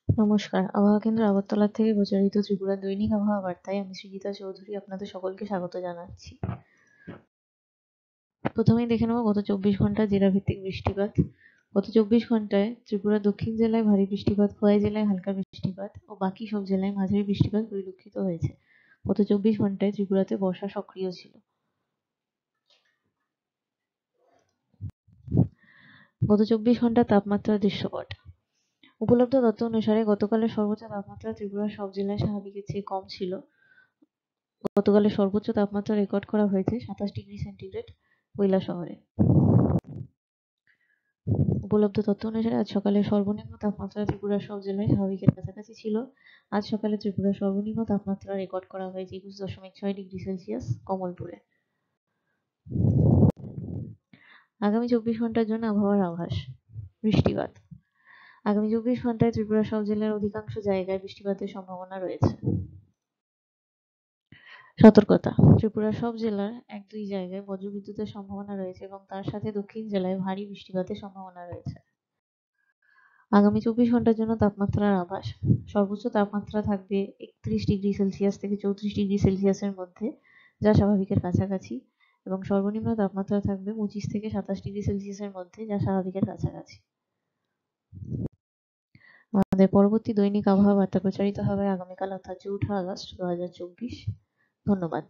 নমস্কার, আবহাওয়া কেন্দ্র আগরতলা থেকে প্রচারিত ত্রিপুরা দৈনিক আবহাওয়া বার্তায় আমি সৃজিতা চৌধুরী আপনাদের সকলকে স্বাগত জানাচ্ছি। প্রথমেই দেখে নেব গত 24 ঘন্টার জেলাভিত্তিক বৃষ্টিপাত। গত 24 ঘন্টায় ত্রিপুরা দক্ষিণ জেলায় ভারী বৃষ্টিপাত, খোয়াই জেলায় হালকা বৃষ্টিপাত ও বাকি সব জেলায় মাঝারি বৃষ্টিপাত পরিলক্ষিত হয়েছে। গত 24 ঘন্টায় ত্রিপুরাতে বর্ষা সক্রিয় ছিল। গত 24 ঘন্টার তাপমাত্রার দৃশ্যপট। উপলব্ধ তথ্য অনুসারে গতকালের সর্বোচ্চ তাপমাত্রা ত্রিপুরার সব জেলায় স্বাভাবিকের চেয়ে কম ছিল। গতকালের সর্বোচ্চ তাপমাত্রা রেকর্ড করা হয়েছে 27 ডিগ্রি সেন্টিগ্রেড কৈলাসহরে। উপলব্ধ তথ্য অনুসারে আজ সকালে সর্বনিম্ন তাপমাত্রা ত্রিপুরার সব জেলায় স্বাভাবিকের কাছাকাছি ছিল। আজ সকালে ত্রিপুরার সর্বনিম্ন তাপমাত্রা রেকর্ড করা হয়েছে 21.6 ডিগ্রি সেলসিয়াস কমলপুরে। আগামী 24 ঘন্টার জন্য আবহাওয়ার আভাস। বৃষ্টিপাত। আগামী 24 ঘন্টায় ত্রিপুরার সব জেলার অধিকাংশ জায়গায় বৃষ্টিপাতের সম্ভাবনা রয়েছে। সতর্কতা। ত্রিপুরার সব জেলার 1-2 জায়গায় বজ্রবিদ্যুতের সম্ভাবনা রয়েছে এবং তার সাথে দক্ষিণ জেলায় ভারী বৃষ্টিপাতের সম্ভাবনা রয়েছে। আগামী 24 ঘন্টার জন্য তাপমাত্রার আভাস। সর্বোচ্চ তাপমাত্রা থাকবে 31 ডিগ্রি সেলসিয়াস থেকে 34 ডিগ্রি সেলসিয়াসের মধ্যে, যা স্বাভাবিকের কাছাকাছি, এবং সর্বনিম্ন তাপমাত্রা থাকবে 25 থেকে 27 ডিগ্রি সেলসিয়াসের মধ্যে, যা স্বাভাবিকের কাছাকাছি। আমাদের পরবর্তী দৈনিক আবহাওয়া বার্তা প্রচারিত হবে আগামীকাল অর্থাৎ 4 আগস্ট 2024। ধন্যবাদ।